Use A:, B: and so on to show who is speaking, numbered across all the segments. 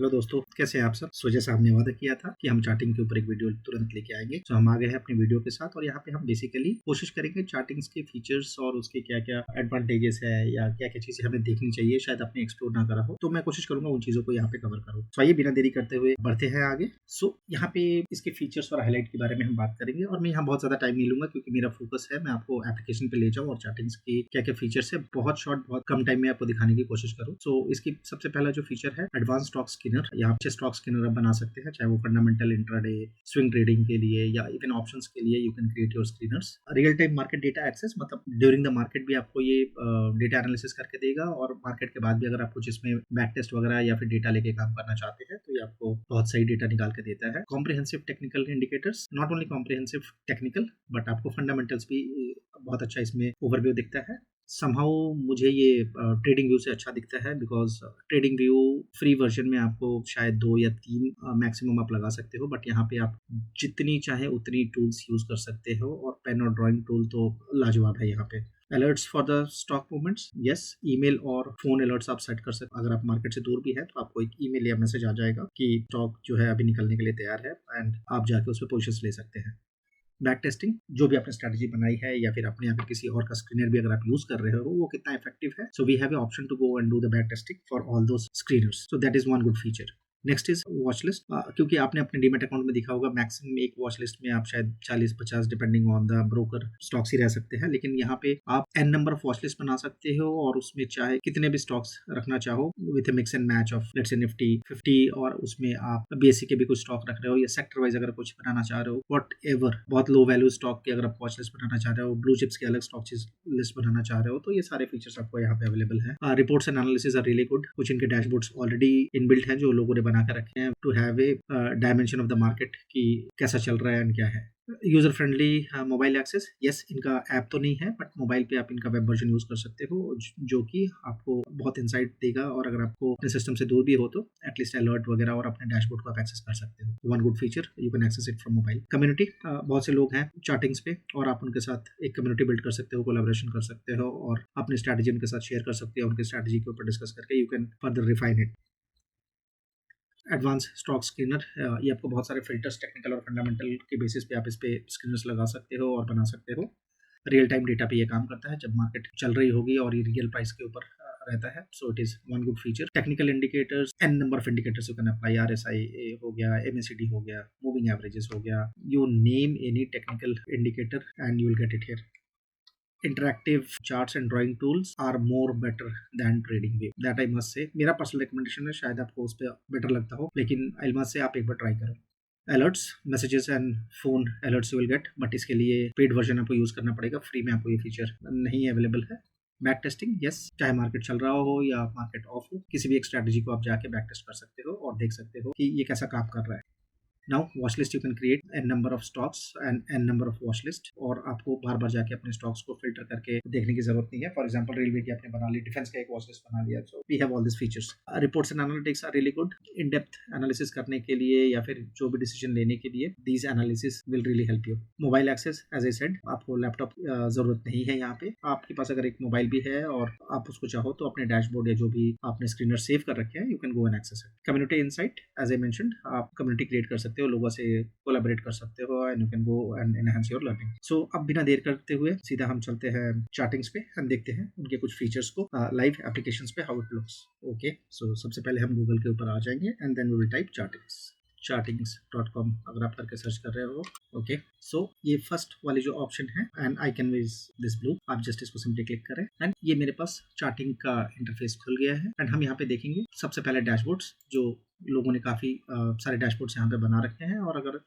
A: Hello दोस्तों, कैसे हैं आप सब। सो जैसा हमने वादा किया था कि हम चार्टिंग के ऊपर एक वीडियो तुरंत लेके आएंगे, तो हम आ गए हैं अपनी वीडियो के साथ। और यहाँ पे हम बेसिकली कोशिश करेंगे चार्टिंग्स के फीचर्स और उसके क्या क्या एडवांटेजेस है या क्या क्या चीजें हमें देखनी चाहिए, शायद आपने एक्सप्लोर ना करा हो, तो मैं कोशिश करूंगा उन चीजों को यहाँ पे कवर करूँ। तो आइए बिना देरी करते हुए बढ़ते हैं आगे। सो यहाँ पे इसके फीचर्स और हाईलाइट के बारे में हम बात करेंगे, और मैं यहाँ बहुत ज्यादा टाइम नहीं लूंगा क्योंकि मेरा फोकस है मैं आपको एप्लीकेशन पे ले जाऊँ और चार्टिंग्स की क्या क्या फीचर्स है बहुत शॉर्ट बहुत कम टाइम में आपको दिखाने की कोशिश करूँ। सो इसकी सबसे पहला जो फीचर है एडवांस स्टॉक स्कैनर, यहाँ पे स्टॉक स्कैनर आप बना सकते हैं, चाहे वो फंडामेंटल, इंट्राडे, स्विंग ट्रेडिंग के लिए या इवन ऑप्शंस के लिए you can create your screeners. Real time market data access, मतलब ड्यूरिंग द मार्केट भी आपको ये डेटा एनालिसिस करके देगा, और मार्केट के बाद भी अगर आपको जिसमें बैक टेस्ट वगैरह या फिर डेटा लेके काम करना चाहते हैं तो ये आपको बहुत सही डेटा निकाल के देता है। Comprehensive technical indicators, not only comprehensive technical but आपको फंडामेंटल्स भी बहुत अच्छा इसमें ओवरव्यू दिखता है। समहाउ मुझे ये ट्रेडिंग व्यू से अच्छा दिखता है, because trading view free version में आपको शायद 2 या 3 मैक्सिमम आप लगा सकते हो, बट यहाँ पे आप जितनी चाहे उतनी टूल्स यूज कर सकते हो, और पेन और ड्राइंग टूल तो लाजवाब है यहाँ पे। Alerts for the stock movements, yes, email और फोन अलर्ट्स आप सेट कर सकते। अगर आप मार्केट से दूर भी है तो आपको एक ईमेल या मैसेज आ जाएगा कि स्टॉक जो है अभी निकलने के लिए तैयार है, एंड आप जाके उस पर पोजिशन ले सकते हैं। बैक टेस्टिंग, जो भी आपने स्ट्रेटजी बनाई है या फिर अपने यहाँ पे किसी और का स्क्रीनर भी अगर आप यूज कर रहे हो वो कितना इफेक्टिव है, so we have a option to go and do the back testing for all those screeners, so that is one good feature. Next is watch list, क्योंकि आपने अपने डीमेट अकाउंट में देखा होगा मैक्सिमम एक वॉच लिस्ट में आप शायद 40-50 depending on the broker stocks ही रह सकते हैं, लेकिन यहाँ पे आप N number of watch list बना सकते हो और उसमें चाहे कितने भी स्टॉक्स रखना चाहो with mix and match of let's say Nifty 50, और उसमें आप बीएससी के भी कुछ स्टॉक रख रहे हो या सेक्टर वाइज अगर कुछ बनाना चाह रहे हो, वट एवर, बहुत लो वैल्यू स्टॉक की अगर आप वॉच लिस्ट बनाना चाह रहे हो, ब्लू चिप्स की अलग स्टॉक लिस्ट बनाना चाह रहे हो, तो ये सारे फीचर्स आपको यहाँ पे अवेलेबल है। Reports and analysis are really good, कुछ इनके डैशबोर्ड्स ऑलरेडी इनबिल्ट हैं जो लोगों ने बना के रखे हैं to have a dimension of the market कि कैसा चल रहा है एंड क्या है। User friendly mobile access, yes, इनका ऐप तो नहीं है बट मोबाइल पे आप इनका वेब वर्जन यूज कर सकते हो जो कि आपको बहुत इंसाइट देगा, और अगर आपको अपने सिस्टम से दूर भी हो तो एटलीस्ट अलर्ट वगैरह और अपने डैशबोर्ड को आप एक्सेस कर सकते हो। One good feature, you can access it from mobile. Community, बहुत से लोग हैं चार्टिंग्स पे और आप उनके साथ एक कम्युनिटी बिल्ड कर सकते हो, कोलैबोरेशन कर सकते हो और अपनी स्ट्रैटेजी उनके साथ शेयर कर सकते हो, उनकी स्ट्रैटेजी के ऊपर डिस्कस करके you can further refine it. Advance stock screener, ये आपको बहुत सारे फिल्टर्स टेक्निकल और फंडामेंटल के बेसिस पे आप इस पे स्क्रीनर्स लगा सकते हो और बना सकते हो। रियल टाइम डेटा पे ये काम करता है जब मार्केट चल रही होगी और ये रियल प्राइस के ऊपर रहता है, so it is one good feature. Technical indicators, an number of indicators you can apply, RSI हो गया, एमएसीडी हो गया, मूविंग एवरेजेस हो गया, you name any technical indicator and you will get it here. Interactive charts and drawing tools are more better than trading view, that I must say, मेरा personal recommendation है, शायद आपको उस पर बेटर लगता हो, लेकिन आई मस्ट से आप एक बार ट्राई करो। Alerts, messages and phone alerts you will gate, but इसके लिए पेड वर्जन आपको यूज करना पड़ेगा, फ्री में आपको ये फीचर नहीं अवेलेबल है। बैक टेस्टिंग, यस, चाहे मार्केट चल रहा हो या मार्केट ऑफ हो, किसी भी एक स्ट्रैटेजी को आप जाके बैक टेस्ट कर सकते हो और देख सकते हो कि ये कैसा काम कर रहा है। Now watch list, you can create an number of stocks and an number of watch list, और आपको बार बार जाके अपने स्टॉक्स को फिल्टर करके देखने की जरूरत नहीं है। फॉर एग्जांपल रेलवे की आपने बना ली, डिफेंस का एक वॉच लिस्ट बना लिया, so we have all this features. Reports and analytics are really good, in depth analysis करने के लिए या फिर जो भी डिसीजन लेने के लिए these analysis will really help you. Mobile access, as I said, आपको लैपटॉप जरूरत नहीं है, यहाँ पे आपके पास अगर एक मोबाइल भी है और आप उसको चाहो तो अपने डैशबोर्ड या जो भी आपने स्क्रीनर सेव कर रखे हैं you can go and access it. Community insight, as I mentioned, आप कम्युनिटी क्रिएट कर सकते हो, लोगों से कोलैबोरेट कर सकते हो and you can go and enhance your learning. So अब बिना देर करते हुए सीधा हम चलते हैं चार्टिंग्स पे एंड देखते हैं उनके कुछ फीचर्स को लाइव एप्लीकेशंस पे, how it looks. Okay, so सबसे पहले हम गूगल के ऊपर आ जाएंगे and then we will type chartings.com अगर आप करके सर्च कर रहे हो। ओके, सो ये फर्स्ट वाली जो ऑप्शन है and I can with this blue, आप जस्ट इसको सिंपली क्लिक करें एंड ये मेरे पास चार्टिंग का इंटरफेस खुल गया है। एंड हम यहाँ पे देखेंगे सबसे पहले डैशबोर्ड्स, जो लोगों ने काफ़ी सारे डैशबोर्ड्स यहाँ पे बना रखे हैं, और अगर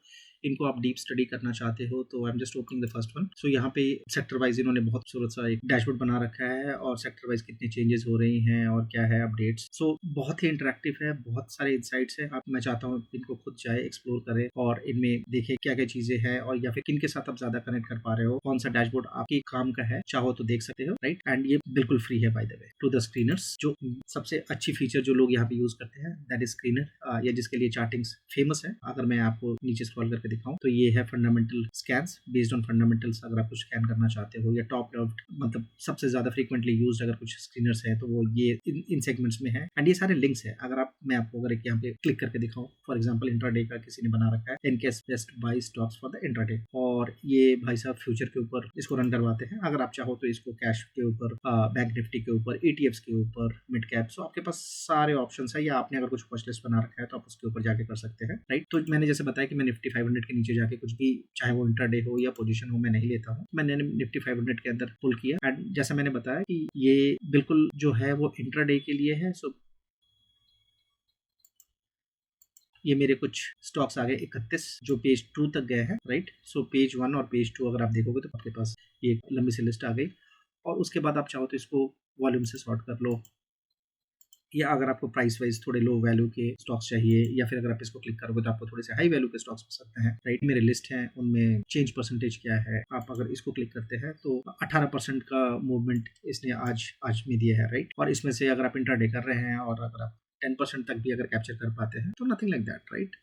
A: इनको आप डीप स्टडी करना चाहते हो तो I am just opening the first one. So यहाँ पे सेक्टर वाइज इन्होंने बहुत खूबसूरत सा एक डैशबोर्ड बना रखा है, और सेक्टर वाइज कितने चेंजेस हो रही हैं और क्या है अपडेट्स। सो बहुत ही इंटरेक्टिव है, बहुत सारे इंसाइट्स है। मैं चाहता हूँ इनको खुद जाए, एक्सप्लोर करें और इनमें देखे क्या क्या चीजें हैं, और या फिर किन के साथ आप ज्यादा कनेक्ट कर पा रहे हो, कौन सा डैशबोर्ड आपके काम का है, चाहो तो देख सकते हो, राइट। एंड ये बिल्कुल फ्री है by the way. To the screeners, जो सबसे अच्छी फीचर जो लोग यहाँ पे यूज करते हैं दैट इज स्क्रीनर स्क्रीनर या जिसके लिए चार्टिंग्स फेमस है, अगर मैं आपको नीचे स्क्रॉल करके दिखाऊं तो ये है fundamental scans based on fundamentals. अगर आप कुछ स्कैन करना चाहते हो या टॉप लेफ्ट मतलब सबसे ज्यादा फ्रीक्वेंटली यूज्ड अगर कुछ स्क्रीनर्स है तो वो ये इन सेगमेंट्स में है। एंड ये सारे लिंक्स है। अगर आप मैं आपको अगर एक यहाँ पे क्लिक करके दिखाऊं, फॉर एग्जांपल इंट्राडे का किसी ने बना रखा है in case best buy stocks for the intraday, और ये भाई साहब फ्यूचर के ऊपर इसको रन करवाते हैं। अगर आप चाहो तो इसको कैश के ऊपर, बैंक निफ्टी के ऊपर, ईटीएफ्स के ऊपर, मिड कैप, सो आपके पास सारे ऑप्शंस है। या आपने अगर कुछ वॉच लिस्ट बना रखा है तो आप उसके ऊपर जाके कर सकते हैं, राइट। तो मैंने जैसे बताया कि मैं निफ्टी 500 के नीचे जाके कुछ भी, चाहे वो इंट्राडे हो या पोजीशन हो, मैं नहीं लेता हूँ। मैंने निफ्टी 500 के अंदर पुल किया एंड जैसा मैंने बताया कि ये बिल्कुल जो है वो इंट्राडे के लिए है। सो ये मेरे कुछ स्टॉक्स आ गए 31 जो पेज 2 तक गए हैं, राइट। सो पेज 1 और पेज 2 अगर आप देखोगे तो आपके पास ये लंबी सी लिस्ट आ गई। और उसके बाद आप चाहो तो इसको वॉल्यूम से सॉर्ट कर लो, या अगर आपको प्राइस वाइज थोड़े लो वैल्यू के स्टॉक्स चाहिए, या फिर अगर आप इसको क्लिक करोगे तो आपको थोड़े से हाई वैल्यू के स्टॉक्स मिल सकते हैं, राइट। मेरे लिस्ट है, उनमें चेंज परसेंटेज क्या है, आप अगर इसको क्लिक करते हैं तो 18% का मूवमेंट इसने आज में दिया है, राइट। और इसमें से अगर आप इंट्राडे कर रहे हैं और अगर आप 10% तक भी अगर कैप्चर कर पाते हैं तो नथिंग लाइक दैट, राइट।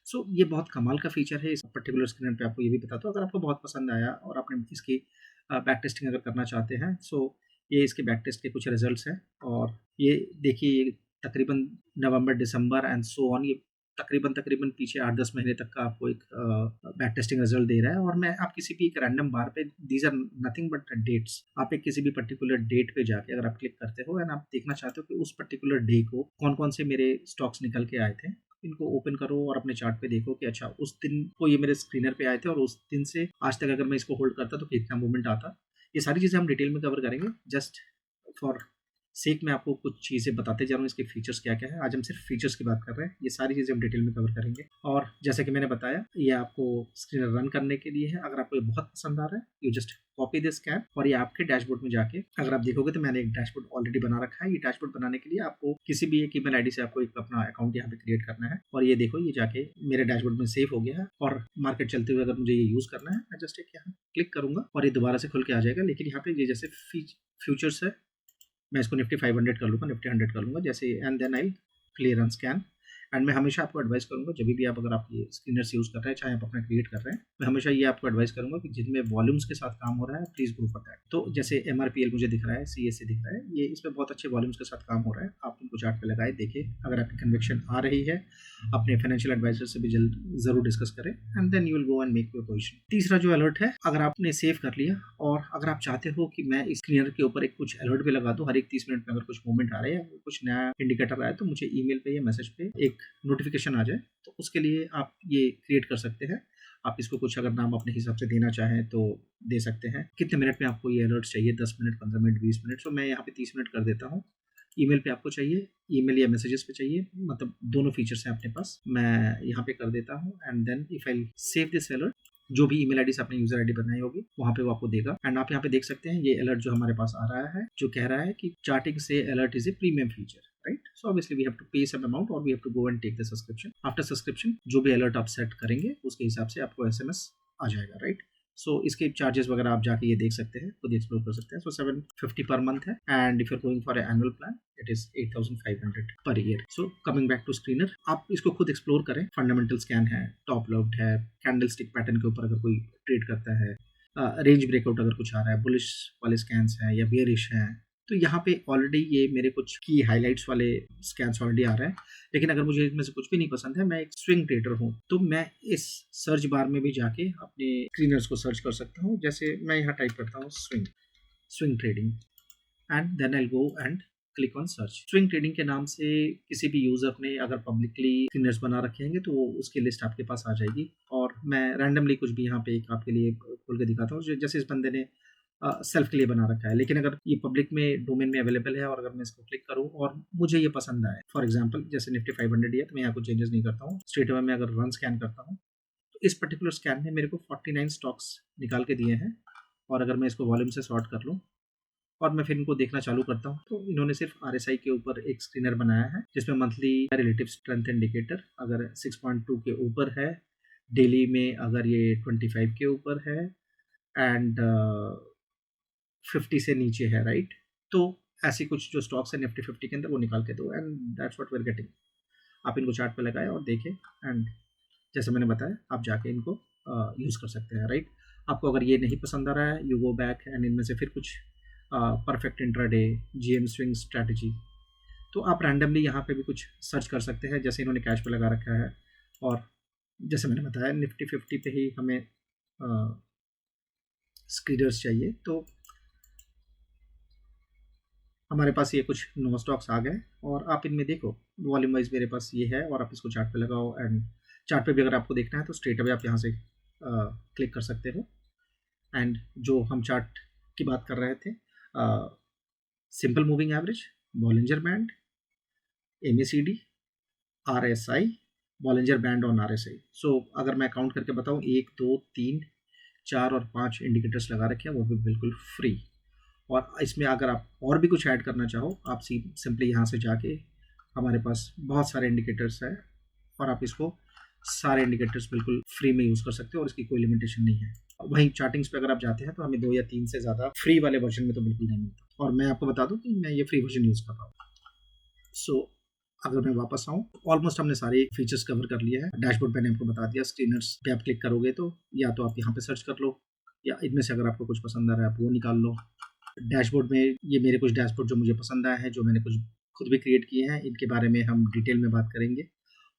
A: सो ये बहुत कमाल का फीचर है इस पर्टिकुलर स्क्रीन पे। आपको ये भी बताता हूँ, अगर आपको बहुत पसंद आया और आपने इसकी बैक टेस्टिंग अगर करना चाहते हैं, सो ये इसके बैक टेस्ट के कुछ रिजल्ट्स हैं। और ये देखिए तकरीबन नवंबर, दिसंबर एंड सो ऑन, ये तकरीबन तकरीबन पीछे 8-10 महीने तक का आपको एक बैक टेस्टिंग रिजल्ट दे रहा है। और मैं आप किसी भी एक रैंडम बार पे, these are nothing but dates, आप एक किसी भी पर्टिकुलर डेट पे जाके अगर आप क्लिक करते हो एंड आप देखना चाहते हो कि उस पर्टिकुलर डे को कौन कौन से मेरे स्टॉक्स निकल के आए थे, इनको ओपन करो और अपने चार्ट पे देखो कि अच्छा उस दिन को ये मेरे स्क्रीनर पे आए थे और उस दिन से आज तक अगर मैं इसको होल्ड करता तो कितना मूवमेंट आता। ये सारी चीज़ें हम डिटेल में कवर करेंगे। जस्ट फॉर सेक मैं आपको कुछ चीज़ें बताते जा रहा हूँ, इसके फीचर्स क्या क्या है। आज हम सिर्फ फीचर्स की बात कर रहे हैं, ये सारी चीज़ें हम डिटेल में कवर करेंगे। और जैसा कि मैंने बताया, ये आपको स्क्रीनर रन करने के लिए है। अगर आपको ये बहुत पसंद आ रहा है, you just copy this cap और ये आपके डैशबोर्ड में जाके अगर आप देखोगे तो मैंने एक डैशबोर्ड ऑलरेडी बना रखा है। ये डैशबोर्ड बनाने के लिए आपको किसी भी एक ईमेल आईडी से आपको एक अपना अकाउंट यहाँ पे क्रिएट करना है। और ये देखो, ये जाके मेरे डैशबोर्ड में सेव हो गया है। और मार्केट चलते हुए अगर मुझे ये यूज करना है, मैं जस्ट एक यहाँ क्लिक करूंगा और ये दोबारा से खुल के आ जाएगा। लेकिन यहाँ पे ये जैसे फ्यूचर्स है, मैं इसको निफ्टी 500 कर लूँगा, निफ्टी 100 कर लूँगा जैसे, and then I clear on scan. And मैं हमेशा आपको एडवाइस करूँगा, जब भी आप अगर आप ये स्क्रीनर्स यूज़ कर रहे हैं, चाहे आप अपना क्रिएट कर रहे हैं, मैं हमेशा ये आपको एडवाइस करूँगा कि जिनमें वॉल्यूम्स के साथ काम हो रहा है, प्लीज़ गो फॉर दैट। तो जैसे MRPL मुझे दिख रहा है, CSA दिख रहा है, ये इसमें बहुत अच्छे वॉल्यूम्स के साथ काम हो रहा है। आप उनको चार्ट पे लगाए, देखिए अगर आपकी कन्विक्शन आ रही है, अपने फाइनेंशियल एडवाइजर से भी जरूर डिस्कस करें and then you will go and make your position. तीसरा जो अलर्ट है, अगर आपने सेव कर लिया और अगर आप चाहते हो कि मैं इस स्क्रीनर के ऊपर एक कुछ अलर्ट भी लगा दूं, हर एक 30 मिनट में अगर कुछ मूवमेंट आ रहा है या कुछ नया इंडिकेटर आया तो मुझे ईमेल पे या मैसेज पे एक नोटिफिकेशन आ जाए, तो उसके लिए आप ये क्रिएट कर सकते हैं। आप इसको कुछ अगर नाम अपने हिसाब से देना चाहें तो दे सकते हैं। कितने मिनट में आपको ये अलर्ट चाहिए, 10 मिनट, 15 मिनट, 20 मिनट, तो मैं यहाँ पे 30 मिनट कर देता हूँ। ईमेल पे आपको चाहिए, ईमेल या मैसेजेस पे चाहिए, मतलब दोनों फीचर्स हैं अपने पास। मैं यहाँ पे कर देता हूँ and then if I save this alert, जो भी ईमेल आईडी से आपने यूजर आईडी बनाई होगी वहाँ पे वो आपको देगा। एंड आप यहाँ पे देख सकते हैं ये अलर्ट जो हमारे पास आ रहा है, जो कह रहा है कि चार्टिंग से alert is a premium feature, right. So obviously we have to pay some amount और we have to go and take the subscription. After subscription जो भी अलर्ट आप सेट करेंगे उसके हिसाब से आपको SMS आ जाएगा, राइट। सो इसके चार्जेस वगैरह आप जाके ये देख सकते हैं, खुद एक्सप्लोर कर सकते हैं। सो 750 पर मंथ है and if you are going for annual plan it is 8500 per year. So coming back to screener, आप इसको खुद एक्सप्लोर करें। फंडामेंटल स्कैन है, टॉप लॉफ्ट है, कैंडल स्टिक पैटर्न के ऊपर अगर कोई ट्रेड करता है, रेंज ब्रेकआउट अगर कुछ आ रहा है, बुलिश वाले स्कैन्स हैं या बेयरिश हैं, तो यहाँ पे ऑलरेडी ये मेरे कुछ की हाइलाइट्स वाले स्कैन्स ऑलरेडी आ रहे हैं। लेकिन अगर मुझे इनमें से कुछ भी नहीं पसंद है, मैं एक स्विंग ट्रेडर हूँ, तो मैं इस सर्च बार में भी जाके अपने स्क्रीनर्स को सर्च कर सकता हूँ। जैसे मैं यहाँ टाइप करता हूँ swing trading and then I go and click on search. Swing trading के नाम से किसी भी यूजर ने अगर पब्लिकली स्क्रीनर्स बना रखे होंगे तो वो उसकी लिस्ट आपके पास आ जाएगी। और मैं रैंडमली कुछ भी यहाँ पे एक आपके लिए खोल के दिखाता हूँ, जैसे इस बंदे ने सेल्फ के लिए बना रखा है, लेकिन अगर ये पब्लिक में डोमेन में अवेलेबल है और अगर मैं इसको क्लिक करूँ और मुझे ये पसंद आए, फॉर एग्जांपल जैसे निफ्टी 500 है, तो मैं यहाँ कुछ चेंजेस नहीं करता हूँ, स्ट्रेट अवे में अगर रन स्कैन करता हूँ तो इस पर्टिकुलर स्कैन ने मेरे को 49 स्टॉक्स निकाल के दिए हैं। और अगर मैं इसको वॉल्यूम से सॉर्ट कर लूँ और मैं फिर इनको देखना चालू करता हूँ, तो इन्होंने सिर्फ RSI के ऊपर एक स्क्रीनर बनाया है जिसमें मंथली रिलेटिव स्ट्रेंथ इंडिकेटर अगर 6.2 के ऊपर है, डेली में अगर ये 25 के ऊपर है एंड 50 से नीचे है, राइट। तो ऐसी कुछ जो स्टॉक्स है निफ्टी 50 के अंदर वो निकाल के दो and that's what we are getting. आप इनको चार्ट पे लगाएं और देखें, एंड जैसे मैंने बताया आप जाके इनको यूज़ कर सकते हैं, राइट। आपको अगर ये नहीं पसंद आ रहा है, यू गो बैक एंड इनमें से फिर कुछ perfect intraday, GM swing strategy, तो आप रैंडमली यहाँ पे भी कुछ सर्च कर सकते हैं, जैसे इन्होंने कैश पे लगा रखा है। और जैसे मैंने बताया निफ्टी 50 पे ही हमें स्क्रीनर्स चाहिए, तो हमारे पास ये कुछ नो स्टॉक्स आ गए और आप इनमें देखो वॉल्यूम वाइज मेरे पास ये है, और आप इसको चार्ट पे लगाओ, एंड चार्ट पे भी अगर आपको देखना है तो स्ट्रेट अवे आप यहाँ से क्लिक कर सकते हो। एंड जो हम चार्ट की बात कर रहे थे, simple moving average, Bollinger band, MACD, RSI, Bollinger band on RSI। सो अगर मैं काउंट करके बताऊँ, 1 2 3 4 और 5 इंडिकेटर्स लगा रखे हैं, वो भी बिल्कुल फ्री। और इसमें अगर आप और भी कुछ ऐड करना चाहो, आप सिंपली यहाँ से जाके हमारे पास बहुत सारे इंडिकेटर्स हैं, और आप इसको सारे इंडिकेटर्स बिल्कुल फ्री में यूज़ कर सकते हो, और इसकी कोई लिमिटेशन नहीं है। वहीं चार्टिंग्स पे अगर आप जाते हैं तो हमें 2 या 3 से ज़्यादा फ्री वाले वर्जन में तो बिल्कुल नहीं मिलता, और मैं आपको बता दूं कि मैं ये फ्री वर्जन यूज़ कर रहा हूँ। सो अगर मैं वापस आऊँ, ऑलमोस्ट हमने सारे फीचर्स कवर कर लिए हैं। डैशबोर्ड मैंने आपको बता दिया, स्क्रीनर्स पे आप क्लिक करोगे तो या तो आप यहाँ पे सर्च कर लो, या इनमें से अगर आपको कुछ पसंद आ रहा है आप वो निकाल लो। डैशबोर्ड में ये मेरे कुछ डैशबोर्ड जो मुझे पसंद आए हैं, जो मैंने कुछ खुद भी क्रिएट किए हैं, इनके बारे में हम डिटेल में बात करेंगे,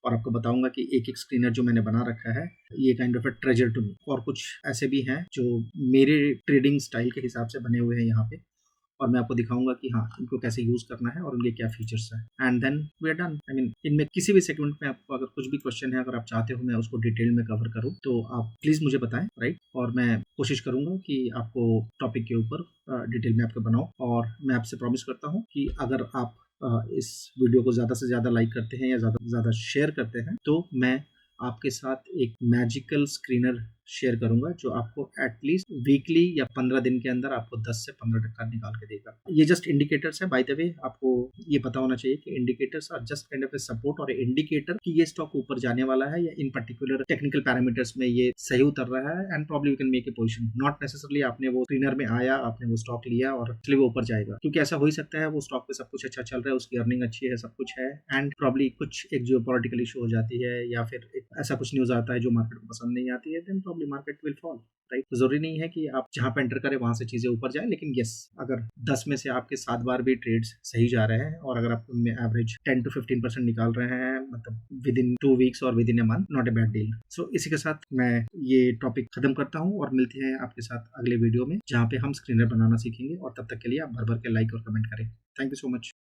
A: और आपको बताऊंगा कि एक एक स्क्रीनर जो मैंने बना रखा है ये kind of a treasure to me. और कुछ ऐसे भी हैं जो मेरे ट्रेडिंग स्टाइल के हिसाब से बने हुए हैं यहाँ पे, और मैं आपको दिखाऊंगा कि हाँ इनको कैसे यूज करना है और उनके क्या फीचर्स हैं, and then we are done. I mean इनमें किसी भी सेगमेंट में आपको अगर कुछ भी क्वेश्चन है, अगर आप चाहते हो मैं उसको डिटेल में कवर करूँ, तो आप प्लीज मुझे बताएं, राइट। और मैं कोशिश करूंगा कि आपको टॉपिक के ऊपर डिटेल में आपको बनाऊं, और मैं आपसे प्रॉमिस करता हूँ कि अगर आप इस वीडियो को ज़्यादा से ज़्यादा लाइक करते हैं या ज़्यादा से ज़्यादा शेयर करते हैं, तो मैं आपके साथ एक मैजिकल स्क्रीनर शेयर करूंगा जो आपको एटलीस्ट वीकली या 15 दिन के अंदर आपको 10 से 15% निकाल के देगा। ये जस्ट इंडिकेटर्स है, बाय द वे आपको ये पता होना चाहिए कि indicators are just kind of a support और इंडिकेटर कि ये स्टॉक ऊपर जाने वाला है, या इन पर्टिकुलर टेक्निकल पैरामीटर्स में ये सही उतर रहा है, and probably you can make a position. Not necessarily आपने वो स्क्रीनर में आया, आपने वो स्टॉक लिया और इसलिए वो ऊपर जाएगा, क्योंकि ऐसा हो ही सकता है वो स्टॉक पे सब कुछ अच्छा चल रहा है, उसकी अर्निंग अच्छी है, सब कुछ है, एंड प्रॉब्ली कुछ एक जो पॉलिटिकल इशू हो जाती है, या फिर ऐसा कुछ न्यूज आता है जो मार्केट को पसंद नहीं आती है, then probably market will fall, right. तो जरूरी नहीं है कि आप जहां पे एंटर करें वहां से चीजें ऊपर जाए, लेकिन यस, अगर 10 में से आपके 7 बार भी ट्रेड्स सही जा रहे हैं, और अगर आप उनमें एवरेज 10 to 15% निकाल रहे हैं, मतलब विद इन 2 वीक्स और within a month, not a bad deal. So इसी के साथ मैं ये टॉपिक खत्म करता हूँ, और मिलते हैं आपके साथ अगले वीडियो में, जहाँ पे हम स्क्रीनर बनाना सीखेंगे, और तब तक के लिए आप भर भर के लाइक और कमेंट करें। Thank you so much.